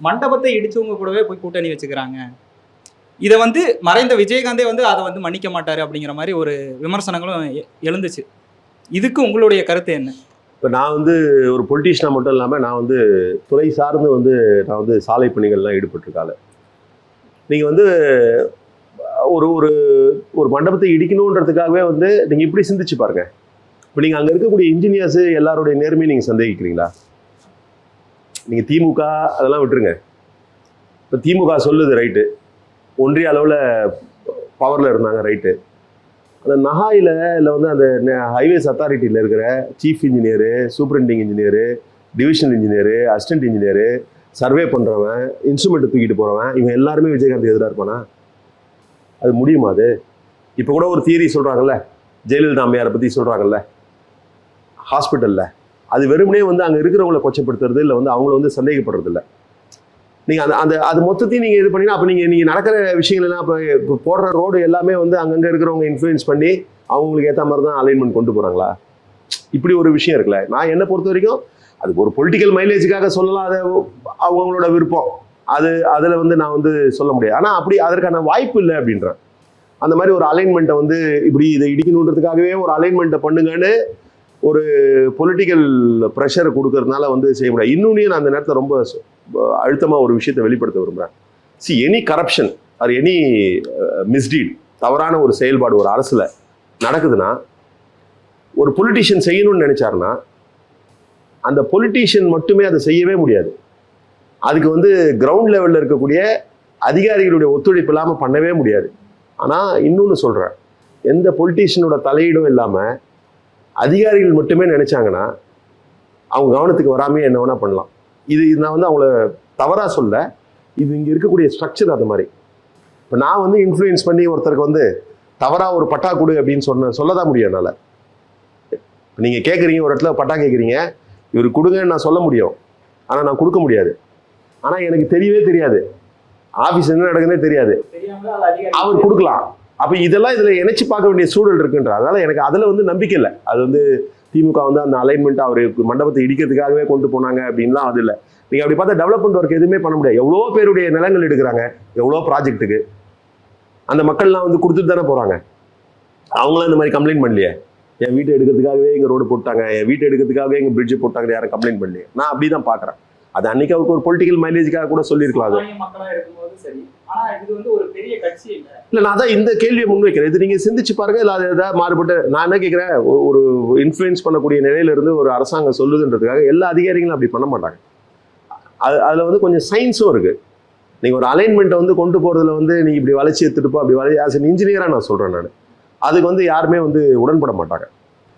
மண்டபத்தை இடிச்சவங்க கூடவே போய் கூட்டணி வச்சுக்கிறாங்க. இதை வந்து மறைந்த விஜயகாந்தே வந்து அதை வந்து மன்னிக்க மாட்டாரு அப்படிங்கிற மாதிரி ஒரு விமர்சனங்களும் எழுந்துச்சு. இதுக்கு உங்களுடைய கருத்து என்ன? இப்போ நான் வந்து ஒரு பொலிட்டீஷியனாக மட்டும் இல்லாமல் நான் வந்து துறை சார்ந்து வந்து நான் வந்து சாலை பணிகள்லாம் ஈடுபட்டிருக்காள். நீங்கள் வந்து ஒரு ஒரு ஒரு மண்டபத்தை இடிக்கணுன்றதுக்காகவே வந்து நீங்கள் இப்படி சிந்திச்சு பாருங்க. இப்போ நீங்கள் அங்கே இருக்கக்கூடிய இன்ஜினியர்ஸு எல்லாருடைய நேர்மையை நீங்கள் சந்தேகிக்கிறீங்களா? நீங்கள் திமுக அதெல்லாம் விட்டுருங்க. இப்போ திமுக சொல்லுது ரைட்டு, ஒன்றிய அளவில் பவரில் இருந்தாங்க ரைட்டு. அந்த நகாயில் இல்லை வந்து அந்த ஹைவேஸ் அத்தாரிட்டியில் இருக்கிற chief engineer, superintending engineer, divisional engineer, assistant engineer, survey பண்ணுறவன், இன்ஸ்ட்ருமெண்ட்டை தூக்கிட்டு போகிறவன், இவங்க எல்லாருமே விஜயகாந்த் எதிராக இருப்பானா? அது முடியுமா? அது இப்போ கூட ஒரு தியரி சொல்கிறாங்கல்ல, ஜெயலலிதா அம்மையாரை பற்றி சொல்கிறாங்கல்ல ஹாஸ்பிட்டலில், அது வெறுமனே வந்து அங்கே இருக்கிறவங்களை கொச்சப்படுத்துறது இல்லை வந்து அவங்கள வந்து சந்தேகப்படுறது இல்லை. நீங்கள் அந்த அந்த அது மொத்தத்தையும் நீங்கள் இது பண்ணினா அப்போ நீங்கள் நடக்கிற விஷயங்கள் எல்லாம் இப்போ போடுற ரோடு எல்லாமே வந்து அங்கங்கே இருக்கிறவங்க இன்ஃப்ளூயன்ஸ் பண்ணி அவங்களுக்கு ஏற்ற மாதிரி தான் அலைன்மெண்ட் கொண்டு போகிறாங்களா? இப்படி ஒரு விஷயம் இருக்குல்ல. நான் என்னை பொறுத்த வரைக்கும் அதுக்கு ஒரு பொலிட்டிக்கல் மைலேஜுக்காக சொல்லலாம், அதை அவங்களோட விருப்பம், அதில் வந்து நான் வந்து சொல்ல முடியாது. ஆனால் அப்படி அதற்கான வாய்ப்பு இல்லை அப்படின்றேன். அந்த மாதிரி ஒரு அலைன்மெண்ட்டை வந்து இப்படி இதை இடிக்கணுன்றதுக்காகவே ஒரு அலைன்மெண்ட்டை பண்ணுங்கன்னு ஒரு பொலிட்டிக்கல் ப்ரெஷரை கொடுக்கறதுனால வந்து செய்ய முடியாது. இன்னொன்று நான் அந்த நேரத்தில் ரொம்ப அழுத்தமாக ஒரு விஷயத்தை வெளிப்படுத்த விரும்புகிறேன். எனி கரப்ஷன் ஆர் எனி மிஸ்டீட், தவறான ஒரு செயல்பாடு ஒரு அரசில் நடக்குதுன்னா ஒரு பொலிட்டீஷியன் செய்யணும்னு நினைச்சாருன்னா அந்த பொலிட்டீஷியன் மட்டுமே அதை செய்யவே முடியாது. அதுக்கு வந்து கிரவுண்ட் லெவலில் இருக்கக்கூடிய அதிகாரிகளுடைய ஒத்துழைப்பு இல்லாமல் பண்ணவே முடியாது. ஆனால் இன்னொன்று சொல்கிறேன், எந்த பொலிட்டீஷியனோட தலையீடும் இல்லாமல் அதிகாரிகள் மட்டுமே நினைச்சாங்கன்னா அவங்க கவனத்துக்கு வராமே என்ன வேணா பண்ணலாம். இது நான் வந்து அவங்கள தவறாக சொல்ல, இது இங்கே இருக்கக்கூடிய ஸ்ட்ரக்சர் அந்த மாதிரி. இப்போ நான் வந்து இன்ஃப்ளூயன்ஸ் பண்ணி ஒருத்தருக்கு வந்து தவறாக ஒரு பட்டா கொடு அப்படின்னு சொல்லதான் முடியும் என்னால். நீங்கள் கேட்குறீங்க, ஒரு இடத்துல பட்டா கேட்குறீங்க, இவர் கொடுங்கன்னு நான் சொல்ல முடியும், ஆனால் நான் கொடுக்க முடியாது. ஆனால் எனக்கு தெரியவே தெரியாது, ஆஃபீஸ் என்ன நடக்குதுன்னே தெரியாது, அவர் கொடுக்கலாம். அப்போ இதெல்லாம் இதில் இணைச்சி பார்க்க வேண்டிய சூழல் இருக்குன்ற, அதனால எனக்கு அதில் வந்து நம்பிக்கை இல்லை. அது வந்து திமுக வந்து அந்த அலைன்மெண்ட் அவர் மண்டபத்தை இடிக்கிறதுக்காகவே கொண்டு போனாங்க அப்படின்லாம் அது இல்லை. நீங்கள் அப்படி பார்த்தா டெவலப்மெண்ட் ஒர்க் எதுவுமே பண்ண முடியாது. எவ்வளோ பேருடைய நிலங்கள் எடுக்கிறாங்க, எவ்வளோ ப்ராஜெக்ட்டுக்கு அந்த மக்கள்லாம் வந்து கொடுத்துட்டு தானே போகிறாங்க. அவங்களாம் இந்த மாதிரி கம்ப்ளைண்ட் பண்ணலையே, என் வீட்டை எடுக்கிறதுக்காகவே எங்கள் ரோடு போட்டாங்க, என் வீட்டை எடுக்கிறதுக்காகவே எங்கள் பிரிட்ஜ் போட்டாங்க, யாரும் கம்ப்ளைண்ட் பண்ணலையே. நான் அப்படி தான் பார்க்குறேன். அது அன்னைக்கு அவருக்கு ஒரு பொலிட்டிக்கல் மைலேஜுக்காக கூட சொல்லியிருக்கலாம். இல்லை, நான் தான் இந்த கேள்வியை முன்வைக்கிறேன். இது நீங்கள் சிந்திச்சு பாருங்க. இல்லை அது ஏதாவது மாறுபட்டு நான் என்ன கேட்குறேன், ஒரு இன்ஃப்ளூயன்ஸ் பண்ணக்கூடிய நிலையிலிருந்து ஒரு அரசாங்கம் சொல்லுதுன்றதுக்காக எல்லா அதிகாரிகளும் அப்படி பண்ண மாட்டாங்க. அதில் வந்து கொஞ்சம் சயின்ஸும் இருக்குது. நீங்கள் ஒரு அலைன்மெண்ட்டை வந்து கொண்டு போகிறதுல வந்து நீங்கள் இப்படி வளைச்சி எடுத்துட்டுப்போ, அப்படி வளைச்சி ஆஸ் அன் இன்ஜினியராக நான் சொல்கிறேன். நான் அதுக்கு வந்து யாருமே வந்து உடன்பட மாட்டாங்க.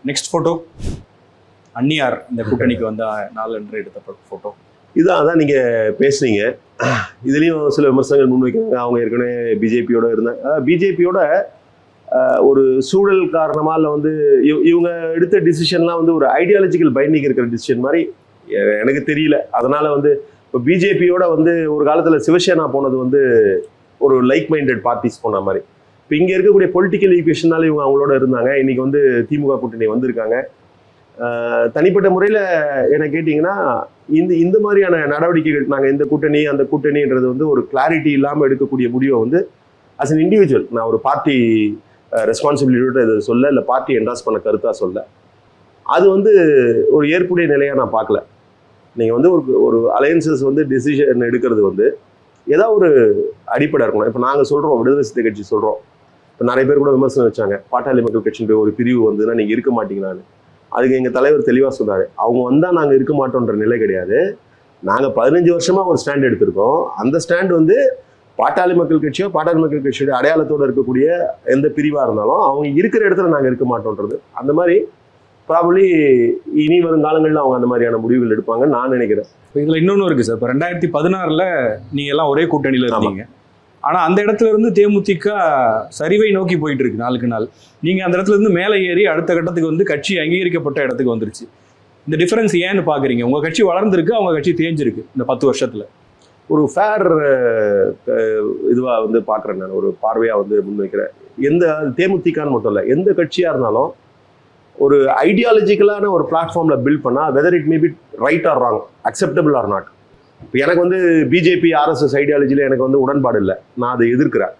நெக்ஸ்ட் ஃபோட்டோ அன்னியார் இந்த கூட்டணிக்கு வந்த நாள் என்று எடுத்த ஃபோட்டோ அதான் நீங்கள் பேசுனீங்க. இதுலேயும் சில விமர்சனங்கள் முன்வைக்கிறாங்க. அவங்க ஏற்கனவே பிஜேபியோட இருந்தாங்க. பிஜேபியோட ஒரு சூழல் காரணமாக இல்லை வந்து இவங்க எடுத்த டிசிஷன்லாம் வந்து ஒரு ஐடியாலஜிக்கல் பைண்டிங் இருக்கிற டிசிஷன் மாதிரி எனக்கு தெரியல. அதனால் வந்து இப்போ பிஜேபியோட வந்து ஒரு காலத்தில் சிவசேனா போனது வந்து ஒரு லைக் மைண்டட் பார்ட்டிஸ் போன மாதிரி. இப்போ இங்கே இருக்கக்கூடிய பொலிட்டிக்கல் ஈக்குவேஷனால இவங்க அவங்களோட இருந்தாங்க. இன்றைக்கி வந்து திமுக கூட்டணி வந்திருக்காங்க. தனிப்பட்ட முறையில் என்ன கேட்டிங்கன்னா இந்த மாதிரியான நடவடிக்கைகள், நாங்கள் இந்த கூட்டணி அந்த கூட்டணின்றது வந்து ஒரு கிளாரிட்டி இல்லாமல் எடுக்கக்கூடிய முடிவை வந்து அஸ் அன் இண்டிவிஜுவல், நான் ஒரு பார்ட்டி ரெஸ்பான்சிபிலிட்டியோட இதை சொல்ல, இல்லை பார்ட்டி என்டாஸ் பண்ண கருத்தாக சொல்ல, அது வந்து ஒரு ஏற்புடைய நிலையாக நான் பார்க்கல. நீங்கள் வந்து ஒரு அலையன்சஸ் வந்து டிசிஷன் எடுக்கிறது வந்து ஏதாவது ஒரு அடிப்படை இருக்கணும். இப்போ நாங்கள் சொல்கிறோம், விடுதலை சிறுத்தை கட்சி சொல்கிறோம். இப்போ நிறைய பேர் கூட விமர்சனம் வச்சாங்க, பாட்டாளி மக்கள் கட்சின்ற ஒரு பிரிவு வந்துன்னா நீங்கள் இருக்க மாட்டீங்களான்னு. அதுக்கு எங்கள் தலைவர் தெளிவாக சொன்னார், அவங்க வந்தால் நாங்கள் இருக்க மாட்டோன்ற நிலை கிடையாது. நாங்கள் 15 வருஷமாக ஒரு ஸ்டாண்ட் எடுத்திருக்கோம். அந்த ஸ்டாண்ட் வந்து பாட்டாளி மக்கள் கட்சியோ பாட்டாளி மக்கள் கட்சியோட அடையாளத்தோடு இருக்கக்கூடிய எந்த பிரிவாக இருந்தாலும் அவங்க இருக்கிற இடத்துல நாங்கள் இருக்க மாட்டோன்றது. அந்த மாதிரி ப்ராபப்ளி இனி வரும் காலங்களில் அவங்க அந்த மாதிரியான முடிவுகள் எடுப்பாங்கன்னு நான் நினைக்கிறேன். இதில் இன்னொன்று இருக்குது சார். இப்போ 2016 நீங்கள் எல்லாம் ஒரே கூட்டணியில் இருந்தீங்க. ஆனால் அந்த இடத்துல இருந்து தேமுதிக சரிவை நோக்கி போயிட்டு இருக்கு நாளுக்கு நாள். நீங்கள் அந்த இடத்துல இருந்து மேலே ஏறி அடுத்த கட்டத்துக்கு வந்து கட்சி அங்கீகரிக்கப்பட்ட இடத்துக்கு வந்துருச்சு. இந்த டிஃபரன்ஸ் ஏன்னு பார்க்குறீங்க? உங்கள் கட்சி வளர்ந்துருக்கு, அவங்க கட்சி தேஞ்சிருக்கு இந்த 10 வருஷத்தில். ஒரு ஃபேர் இதுவாக வந்து பார்க்குறேன் நான், ஒரு பார்வையாக வந்து முன்வைக்கிறேன். எந்த தேமுதிகன்னு மட்டும் இல்லை, எந்த கட்சியாக இருந்தாலும் ஒரு ஐடியாலஜிக்கலான ஒரு பிளாட்ஃபார்மில் பில்ட் பண்ணால் whether it may be right or wrong, acceptable or not, இப்போ எனக்கு வந்து பிஜேபி ஆர்எஸ்எஸ் ஐடியாலஜியில் எனக்கு வந்து உடன்பாடு இல்லை, நான் அதை எதிர்க்கிறேன்.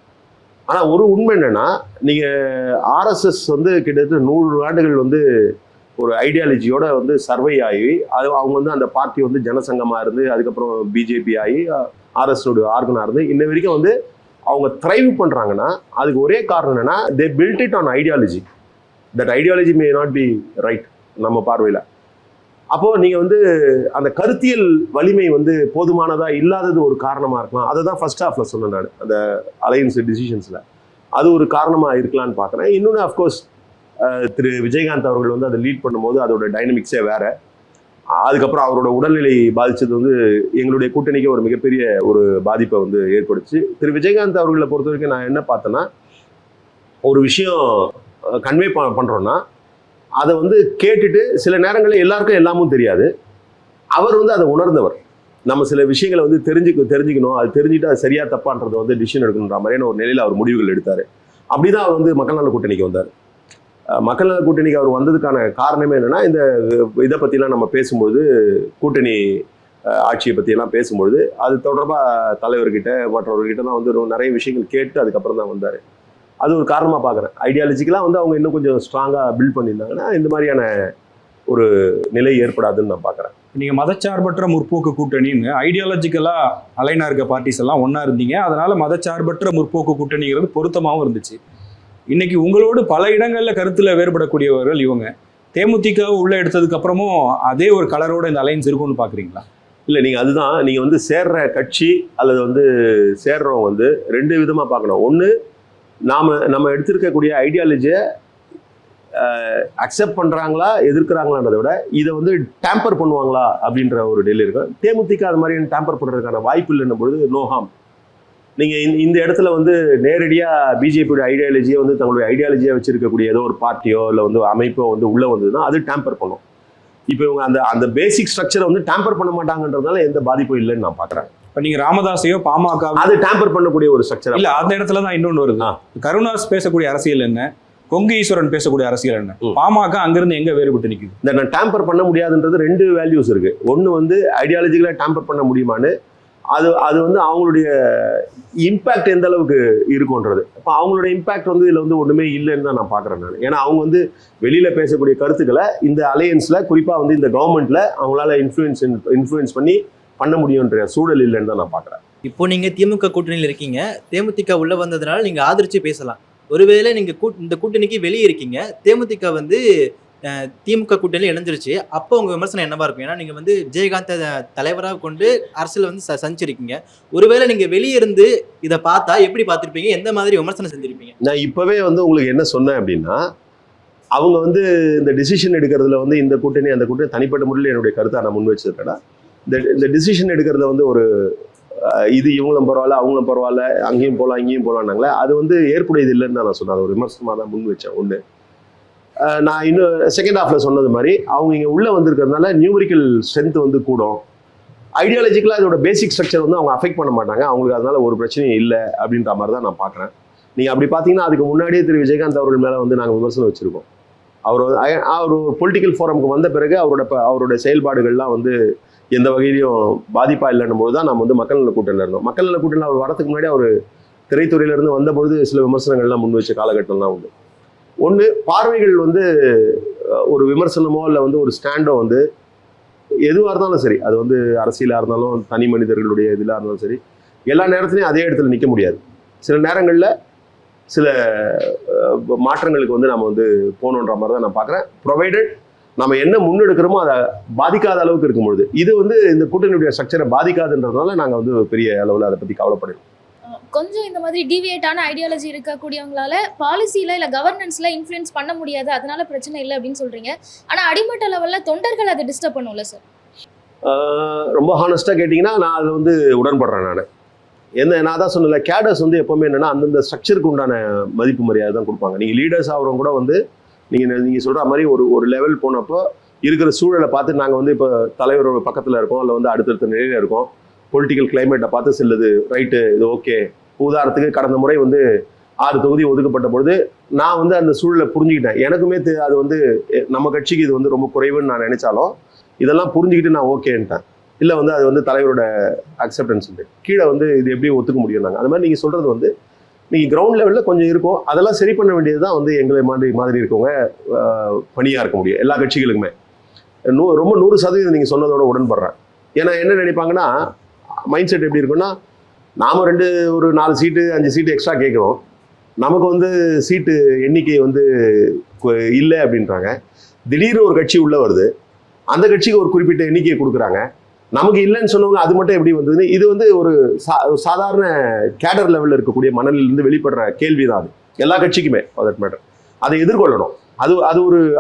ஆனால் ஒரு உண்மை என்னன்னா, நீங்கள் ஆர்எஸ்எஸ் வந்து கிட்டத்தட்ட 100 ஆண்டுகள் வந்து ஒரு ஐடியாலஜியோட வந்து சர்வை ஆகி அது அவங்க வந்து அந்த பார்ட்டி வந்து ஜனசங்கமாக இருந்து அதுக்கப்புறம் பிஜேபி ஆகி ஆர்எஸ்னுடைய ஆர்கனாக இருந்து இன்ன வரைக்கும் வந்து அவங்க த்ரைவ் பண்ணுறாங்கன்னா அதுக்கு ஒரே காரணம் என்னன்னா, they build it on ideology. That ideology may not be right நம்ம பார்வையில். அப்போது நீங்கள் வந்து அந்த கருத்தியல் வலிமை வந்து போதுமானதாக இல்லாதது ஒரு காரணமாக இருக்கலாம். அதை தான் ஃபர்ஸ்ட் ஹாஃபில் சொன்னேன் நான், அந்த அலையன்ஸ் டிசிஷன்ஸில் அது ஒரு காரணமாக இருக்கலான்னு பார்க்குறேன். இன்னொன்று அஃப்கோர்ஸ் திரு விஜயகாந்த் அவர்கள் வந்து அதை லீட் பண்ணும்போது அதோட டைனமிக்ஸே வேறு. அதுக்கப்புறம் அவரோட உடல்நிலை பாதித்தது வந்து எங்களுடைய கூட்டணிக்கு ஒரு மிகப்பெரிய ஒரு பாதிப்பை வந்து ஏற்படுச்சு. திரு விஜயகாந்த் அவர்களை பொறுத்த வரைக்கும் நான் என்ன பார்த்தேன்னா, ஒரு விஷயம் கன்வே பண்ணுறோன்னா அதை வந்து கேட்டுட்டு சில நேரங்களில் எல்லாருக்கும் எல்லாமும் தெரியாது, அவர் வந்து அதை உணர்ந்தவர். நம்ம சில விஷயங்களை வந்து தெரிஞ்சுக்கணும், அது தெரிஞ்சுட்டு அது சரியா தப்பான்றதை வந்து டிசிஷன் எடுக்கணுன்ற மாதிரியான ஒரு நிலையில் அவர் முடிவுகள் எடுத்தார். அப்படிதான் அவர் வந்து மக்கள் நல கூட்டணிக்கு வந்தார். மக்கள் நல கூட்டணிக்கு அவர் வந்ததுக்கான காரணமே என்னன்னா, இந்த இதை பற்றிலாம் நம்ம பேசும்போது, கூட்டணி ஆட்சியை பற்றியெல்லாம் பேசும்பொழுது அது தொடர்பாக தலைவர்கிட்ட மற்றவர்கிட்ட தான் வந்து நிறைய விஷயங்கள் கேட்டு அதுக்கப்புறம் தான் வந்தார். அது ஒரு காரணமாக பார்க்குறேன். ஐடியாலஜிக்கலாக வந்து அவங்க இன்னும் கொஞ்சம் ஸ்ட்ராங்காக பில்ட் பண்ணியிருந்தாங்கன்னா இந்த மாதிரியான ஒரு நிலை ஏற்படாதுன்னு நான் பார்க்குறேன். நீங்கள் மதச்சார்பற்ற முற்போக்கு கூட்டணின்னு ஐடியாலஜிக்கலாக அலைனா இருக்க பார்ட்டிஸ் எல்லாம் ஒன்றா இருந்தீங்க, அதனால் மதச்சார்பற்ற முற்போக்கு கூட்டணிங்கிறது பொருத்தமாகவும் இருந்துச்சு. இன்னைக்கு உங்களோடு பல இடங்களில் கருத்தில் வேறுபடக்கூடியவர்கள் இவங்க. தேமுதிகவை உள்ளே எடுத்ததுக்கு அப்புறமும் அதே ஒரு கலரோட இந்த அலைன்ஸ் இருக்கும்னு பார்க்குறீங்களா? இல்லை, நீங்கள் அதுதான் நீங்கள் வந்து சேர்ற கட்சி அல்லது வந்து சேர்றவங்க வந்து 2 விதமாக பார்க்கணும். ஒன்று, நம்ம எடுத்திருக்கக்கூடிய ஐடியாலஜியை அக்செப்ட் பண்ணுறாங்களா எதிர்க்கிறாங்களான்றதை விட இதை வந்து டேம்பர் பண்ணுவாங்களா அப்படின்ற ஒரு டெல்லி இருக்கும். தேமுதிக அது மாதிரி டேம்பர் பண்ணுறதுக்கான வாய்ப்பு இல்லைன்னும் பொழுது நோ ஹார்ம். நீங்கள் இந்த இடத்துல வந்து நேரடியாக பிஜேபியோட ஐடியாலஜியை வந்து தங்களுடைய ஐடியாலஜியாக வச்சிருக்கக்கூடிய ஏதோ ஒரு பார்ட்டியோ இல்லை வந்து அமைப்போ வந்து உள்ளே வந்ததுன்னா அது டேம்பர் பண்ணும். இப்போ இவங்க அந்த பேசிக் ஸ்ட்ரக்சரை வந்து டேம்பர் பண்ண மாட்டாங்கன்றதுனால எந்த பாதிப்பும் இல்லைன்னு நான் பார்க்குறேன். இப்போ நீங்கள் ராமதாஸையோ பாமக அது டேம்பர் பண்ணக்கூடிய ஒரு ஸ்ட்ரக்சர் இல்லை, அந்த இடத்துல தான் இன்னொன்று வருது. கருணாஸ் பேசக்கூடிய அரசியல் என்ன, கொங்கு ஈஸ்வரன் பேசக்கூடிய அரசியல் என்ன, பாமக அங்கிருந்து எங்க வேறுபட்டு நிற்குது? இந்த நான் டேம்பர் பண்ண முடியாதுன்றது 2 வேல்யூஸ் இருக்கு. ஒன்று வந்து ஐடியாலஜிக்கலாக டேம்பர் பண்ண முடியுமான்னு, அது வந்து அவங்களுடைய இம்பேக்ட் எந்த அளவுக்கு இருக்குன்றது. இப்போ அவங்களோட இம்பேக்ட் வந்து இதில் வந்து ஒன்றுமே இல்லைன்னு தான் நான் பார்க்குறேன் நான். ஏன்னா அவங்க வந்து வெளியில் பேசக்கூடிய கருத்துக்களை இந்த அலையன்ஸில் குறிப்பாக வந்து இந்த கவர்மெண்ட்டில் அவங்களால இன்ஃப்ளூயன்ஸ் பண்ண முடியுன்ற சூழல் இல்லைன்னு தான் நான் பார்க்குறேன். இப்போ நீங்கள் திமுக கூட்டணியில் இருக்கீங்க, தேமுதிக உள்ளே வந்ததுனால நீங்கள் ஆதரித்து பேசலாம். ஒருவேளை நீங்கள் இந்த கூட்டணிக்கு வெளியே இருக்கீங்க, தேமுதிக வந்து திமுக கூட்டணியில் இணைஞ்சிருச்சு, அப்போ உங்கள் விமர்சனம் என்னவா இருக்கும்? ஏன்னா நீங்கள் வந்து விஜயகாந்த் தலைவராக கொண்டு அரசியல் வந்து சஞ்சிருக்கீங்க. ஒருவேளை நீங்கள் வெளியே இருந்து இதை பார்த்தா எப்படி பார்த்துருப்பீங்க, எந்த மாதிரி விமர்சனம் செஞ்சுருப்பீங்க? நான் இப்போவே வந்து உங்களுக்கு என்ன சொன்னேன் அப்படின்னா, அவங்க வந்து இந்த டிசிஷன் எடுக்கிறதுல வந்து இந்த கூட்டணி அந்த கூட்டணி தனிப்பட்ட முறையில் என்னுடைய கருத்தை நான் முன் வச்சிருக்கேன்னா, இந்த டிசிஷன் எடுக்கிறதுல வந்து ஒரு இது இவங்களும் பரவாயில்ல அவங்களும் பரவாயில்ல அங்கேயும் போகலாம் இங்கேயும் போகலான்னாங்களே, அது வந்து ஏற்புடையது இல்லைன்னு தான் நான் சொன்னேன். அது ஒரு விமர்சனமாக தான் முன் வச்சேன். ஒன்று, நான் இன்னும் செகண்ட் ஹாஃபில் சொன்னது மாதிரி அவங்க இங்கே உள்ளே வந்திருக்கிறதுனால நியூமரிக்கல் ஸ்ட்ரென்த் வந்து கூடும். ஐடியாலஜிக்கலாக இதோட பேசிக் ஸ்ட்ரக்சர் வந்து அவங்க அஃபெக்ட் பண்ண மாட்டாங்க, அவங்களுக்கு அதனால ஒரு பிரச்சனையும் இல்லை அப்படின்ற மாதிரி தான் நான் பார்க்குறேன். நீங்கள் அப்படி பார்த்தீங்கன்னா அதுக்கு முன்னாடியே திரு விஜயகாந்த் அவர்கள் மேலே வந்து நாங்கள் விமர்சனம் வச்சுருக்கோம். அவர் ஒரு பொலிட்டிக்கல் ஃபோரமுக்கு வந்த பிறகு அவரோட செயல்பாடுகள்லாம் வந்து எந்த வகையிலையும் பாதிப்பா இல்லைன்னும் போது தான் நம்ம வந்து மக்கள் நல கூட்டணியில் இருந்தோம். மக்கள் நல கூட்டணியில் அவர் வரதுக்கு முன்னாடி அவர் திரைத்துறையிலிருந்து வந்தபொழுது சில விமர்சனங்கள்லாம் முன் வச்ச காலகட்டம் தான் உண்டு. ஒன்று, பார்வைகள் வந்து ஒரு விமர்சனமோ இல்லை வந்து ஒரு ஸ்டாண்டோ வந்து எதுவாக இருந்தாலும் சரி, அது வந்து அரசியலாக இருந்தாலும் தனி மனிதர்களுடைய இதிலாக இருந்தாலும் சரி, எல்லா நேரத்துலையும் அதே இடத்துல நிற்க முடியாது. சில நேரங்களில் சில மாற்றங்களுக்கு வந்து நம்ம வந்து போகணுன்ற மாதிரி தான் நான் பார்க்குறேன். ப்ரொவைடட் நம்ம என்ன முன்னெடுக்கிறோமோ அதை பாதிக்காத அளவுக்கு இருக்கும்பொழுது, இது வந்து இந்த கூட்டணியுடைய ஸ்ட்ரக்சரை பாதிக்காதுன்றதுனால நாங்கள் வந்து பெரிய அளவில் அதை பற்றி கவலைப்படுறோம். கொஞ்சம் இந்த மாதிரி டீவியேட்டான ஐடியாலஜி இருக்கக்கூடியவங்களால பாலிசியில் இல்லை கவர்னன்ஸில் இன்ஃப்ளூயன்ஸ் பண்ண முடியாது, அதனால பிரச்சனை இல்லை அப்படின்னு சொல்கிறீங்க. ஆனால் அடிமட்ட லெவலில் தொண்டர்கள் அதை டிஸ்டர்ப் பண்ணும்ல சார்? ரொம்ப ஹானஸ்ட்டாக கேட்டிங்கன்னா நான் அதில் வந்து உடன்படுறேன். நான் தான் சொன்னல, கேடர்ஸ் வந்து எப்போவுமே என்னென்னா அந்தந்த ஸ்ட்ரக்சருக்கு உண்டான மதிப்பு மரியாதை தான் கொடுப்பாங்க. நீங்கள் லீடர்ஸ் ஆகிறவங்க கூட வந்து நீங்கள் சொல்கிற மாதிரி ஒரு லெவல் போனப்போ இருக்கிற சூழலை பார்த்து நாங்கள் வந்து இப்போ தலைவரோட பக்கத்தில் இருக்கோம், இல்லை வந்து அடுத்தடுத்த நிலையில் இருக்கோம், பொலிட்டிக்கல் கிளைமேட்டை பார்த்து செல்லுது, ரைட்டு இது ஓகே. உதாரணத்துக்கு கடந்த முறை வந்து 6 தொகுதி ஒதுக்கப்பட்ட பொழுது நான் வந்து அந்த சூழலை புரிஞ்சுக்கிட்டேன். எனக்குமே அது வந்து நம்ம கட்சிக்கு இது வந்து ரொம்ப குறைவுன்னு நான் நினைச்சாலும் இதெல்லாம் புரிஞ்சுக்கிட்டு நான் ஓகேன்ட்டேன். இல்லை வந்து அது வந்து தலைவரோட அக்செப்டன்ஸ் உண்டு, கீழே வந்து இது எப்படி ஒத்துக்க முடியும் நாங்கள். அந்த மாதிரி நீங்கள் சொல்கிறது வந்து நீங்கள் கிரவுண்ட் லெவலில் கொஞ்சம் இருக்கும், அதெல்லாம் சரி பண்ண வேண்டியது தான் வந்து எங்களை மாதிரி இருக்கவங்க பணியாக இருக்க முடியும் எல்லா கட்சிகளுக்குமே. ரொம்ப 100% நீங்கள் சொன்னதோட உடன்படுறேன். ஏன்னா என்ன நினைப்பாங்கன்னா, மைண்ட் செட் எப்படி இருக்குன்னா, நாம் ஒரு 4 சீட்டு 5 சீட்டு எக்ஸ்ட்ரா கேட்குறோம், நமக்கு வந்து சீட்டு எண்ணிக்கை வந்து இல்லை அப்படின்றாங்க. திடீர்னு ஒரு கட்சி உள்ளே வருது, அந்த கட்சிக்கு ஒரு குறிப்பிட்ட எண்ணிக்கையை கொடுக்குறாங்க, நமக்கு இல்லைன்னு சொன்னவங்க அது மட்டும் எப்படி வந்ததுன்னு, இது வந்து ஒரு சாதாரண கேடர் லெவலில் இருக்கக்கூடிய மனநிலிருந்து வெளிப்படுற கேள்வி தான் அது எல்லா கட்சிக்குமே. ஃபார் மேட்டர் அதை எதிர்கொள்ளணும்.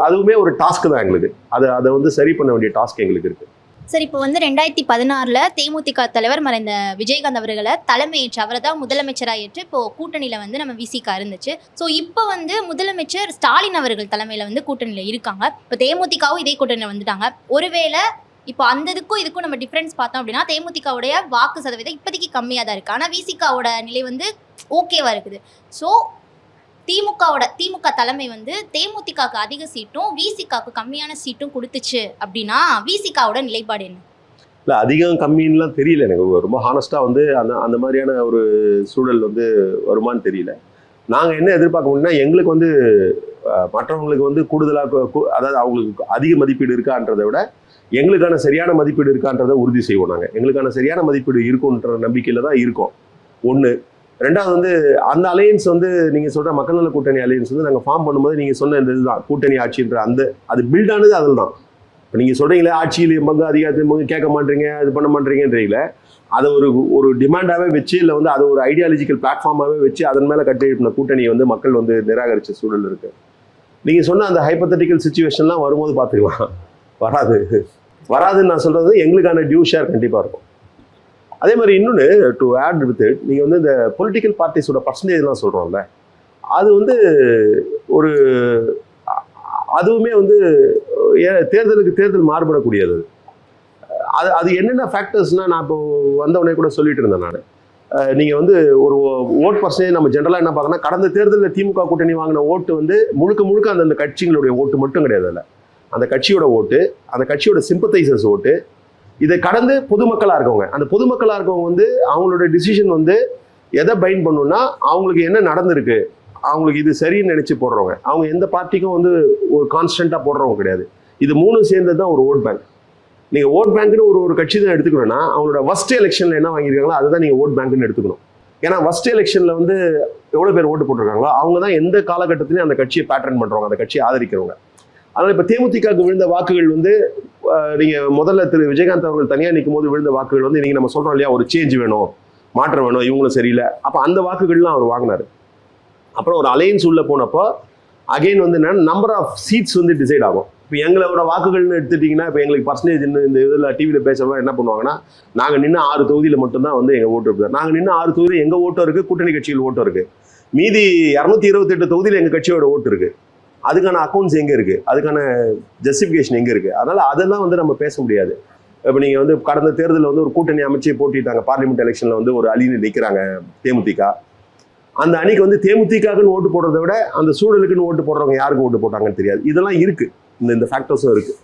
அதுவுமே ஒரு டாஸ்க் தான் எங்களுக்கு. அதை வந்து சரி பண்ண வேண்டிய டாஸ்க் எங்களுக்கு இருக்கு. சார், இப்போ வந்து 2016 தேமுதிக தலைவர் மறைந்த விஜயகாந்த் அவர்களை தலைமையேற்று அவரை தான் முதலமைச்சராக ஏற்று இப்போ கூட்டணியில் வந்து நம்ம விசிகா இருந்துச்சு. ஸோ இப்போ வந்து முதலமைச்சர் ஸ்டாலின் அவர்கள் தலைமையில் வந்து கூட்டணியில் இருக்காங்க. இப்போ தேமுதிகவும் இதே கூட்டணியில் வந்துட்டாங்க. ஒருவேளை இப்போ அந்த இதுக்கும் நம்ம டிஃப்ரென்ஸ் பார்த்தோம் அப்படின்னா, தேமுதிகவுடைய வாக்கு சதவீதம் இப்போதைக்கு கம்மியாக தான் இருக்குது, ஆனால் விசிகாவோட நிலை வந்து ஓகேவாக இருக்குது. ஸோ திமுக தலைமை வந்து தேமுதிகவுக்கு அதிக சீட்டும் விசிகாவுக்கு கம்மியான சீட்டும் கொடுத்துச்சு அப்படின்னா விசிகாவோட நிலைப்பாடு என்ன? இல்லை, அதிகம் கம்மின்லாம் தெரியல எனக்கு. ரொம்ப ஹானஸ்ட்டாக வந்து அந்த மாதிரியான ஒரு சூழல் வந்து வருமானு தெரியல. நாங்கள் என்ன எதிர்பார்க்க முடியும்னா, எங்களுக்கு வந்து மற்றவங்களுக்கு வந்து கூடுதலாக அதாவது அவங்களுக்கு அதிக மதிப்பீடு இருக்கான்றதை விட எங்களுக்கான சரியான மதிப்பீடு இருக்கான்றதை உறுதி செய்வோம். நாங்கள் எங்களுக்கான சரியான மதிப்பீடு இருக்குன்ற நம்பிக்கையில் தான் இருக்கோம். ஒன்று. ரெண்டாவது வந்து அந்த அலையன்ஸ் வந்து நீங்கள் சொல்கிற மக்கள் நல கூட்டணி அலையன்ஸ் வந்து நாங்கள் ஃபார்ம் பண்ணும்போது நீங்கள் சொன்ன இந்த இதுதான் கூட்டணி ஆட்சின்ற அது பில்ட் ஆனது அதில் தான். இப்போ நீங்கள் சொல்கிறீங்களே ஆட்சியில் பங்கு அதிகாரத்தின் பங்கு கேட்க மாட்டீங்க, அது பண்ண மாட்டீங்கன்றீங்கள, அதை ஒரு டிமாண்டாகவே வச்சு, இல்லை வந்து அதை ஒரு ஐடியாலஜிக்கல் பிளாட்ஃபார்மாகவே வச்சு அதன் மேலே கட்டியிருந்த கூட்டணி வந்து மக்கள் வந்து நிராகரித்த சூழல் இருக்குது. நீங்கள் சொன்ன அந்த ஹைப்பத்தட்டிக்கல் சுச்சுவேஷன்லாம் வரும்போது பார்த்துக்கலாம். வராதுன்னு நான் சொல்கிறது எங்களுக்கான டியூ ஷேர் கண்டிப்பாக இருக்கும். அதே மாதிரி இன்னொன்று டு ஆட் வித் இட், நீங்கள் வந்து இந்த பொலிட்டிக்கல் பார்ட்டிஸோட பர்சன்டேஜ்லாம் சொல்கிறோம்ல, அது வந்து அதுவுமே வந்து தேர்தலுக்கு தேர்தல் மாறுபடக்கூடியது. அது என்னென்ன ஃபேக்டர்ஸ்னால், நான் இப்போ வந்தவொடனே கூட சொல்லிட்டு இருந்தேன் நான், நீங்கள் வந்து ஒரு ஓட் பர்சன்டேஜ் நம்ம ஜென்ரலாக என்ன பார்க்கணும்னா, கடந்த தேர்தலில் திமுக கூட்டணி வாங்கின ஓட்டு வந்து முழுக்க அந்த கட்சிகளுடைய ஓட்டு மட்டும் கிடையாது. அதில் அந்த கட்சியோட ஓட்டு, அந்த கட்சியோட சிம்பத்தைசர்ஸ் ஓட்டு, இதை கடந்து பொதுமக்களாக இருக்கவங்க, அந்த பொதுமக்களாக இருக்கவங்க வந்து அவங்களோட டிசிஷன் வந்து எதை பைண்ட் பண்ணணும்னா, அவங்களுக்கு என்ன நடந்திருக்கு, அவங்களுக்கு இது சரின்னு நினச்சி போடுறவங்க, அவங்க எந்த பார்ட்டிக்கும் வந்து ஒரு கான்ஸ்டண்ட்டாக போடுறவங்க கிடையாது. இது 3 சேர்ந்தது தான் ஒரு ஓட் பேங்க். நீங்கள் ஓட் பேங்க்னு ஒரு கட்சி தான் எடுத்துக்கணும்னா, அவங்களோட ஃபர்ஸ்ட் எலெக்ஷனில் என்ன வாங்கியிருக்காங்களோ அதை தான் நீங்கள் ஓட் பேங்க்னு எடுத்துக்கணும். ஏன்னா ஃபர்ஸ்ட் எலெக்ஷனில் வந்து எவ்வளோ பேர் ஓட்டு போட்டிருக்காங்களோ அவங்க தான் எந்த காலகட்டத்திலையும் அந்த கட்சியை பேட்டர்ன் பண்ணுறவங்க, அந்த கட்சியை ஆதரிக்கிறவங்க. அதனால் இப்போ தேமுதிகவுக்கு விழுந்த வாக்குகள் வந்து நீங்கள் முதல்ல திரு விஜயகாந்த் அவர்கள் தனியாக நிற்கும் போது விழுந்த வாக்குகள் வந்து இன்றைக்கி நம்ம சொல்கிறோம் இல்லையா, ஒரு சேஞ்ச் வேணும், மாற்றம் வேணும், இவங்களும் சரியில்லை. அப்போ அந்த வாக்குகள்லாம் அவர் வாங்கினார். அப்புறம் ஒரு அலையன்ஸ் உள்ளே போனப்போ அகெயின் வந்து என்னன்னா நம்பர் ஆஃப் சீட்ஸ் வந்து டிசைட் ஆகும். இப்போ எங்களோட வாக்குகள்னு எடுத்துட்டிங்கன்னா, இப்போ எங்களுக்கு பர்சன்டேஜ் இந்த இதில் டிவியில் பேசுகிறவங்க என்ன பண்ணுவாங்கன்னா, நாங்கள் நின்று 6 தொகுதியில் மட்டும்தான் வந்து எங்கள் ஓட்டு இருக்குது. நாங்கள் நின்று 6 தொகுதியில் எங்கள் ஓட்டும் இருக்குது, கூட்டணி கட்சிகள் ஓட்டும் இருக்குது. மீதி 228 தொகுதியில் எங்கள் கட்சியோட ஓட்டு இருக்குது. அதுக்கான அக்கௌண்ட்ஸ் எங்கே இருக்குது, அதுக்கான ஜஸ்டிஃபிகேஷன் எங்கே இருக்குது. அதனால் அதெல்லாம் வந்து நம்ம பேச முடியாது. இப்போ நீங்கள் வந்து கடந்த தேர்தலில் வந்து ஒரு கூட்டணி அமைச்சு போட்டிட்டாங்க, பார்லிமெண்ட் எலெக்ஷனில் வந்து ஒரு அணின்னு நிற்கிறாங்க தேமுதிக. அந்த அணிக்கு வந்து தேமுதிகன்னு ஓட்டு போடுறதை விட அந்த சூழலுக்குன்னு ஓட்டு போடுறவங்க யாருக்கு ஓட்டு போட்டாங்கன்னு தெரியாது. இதெல்லாம் இருக்குது, இந்த ஃபேக்டர்ஸும் இருக்குது.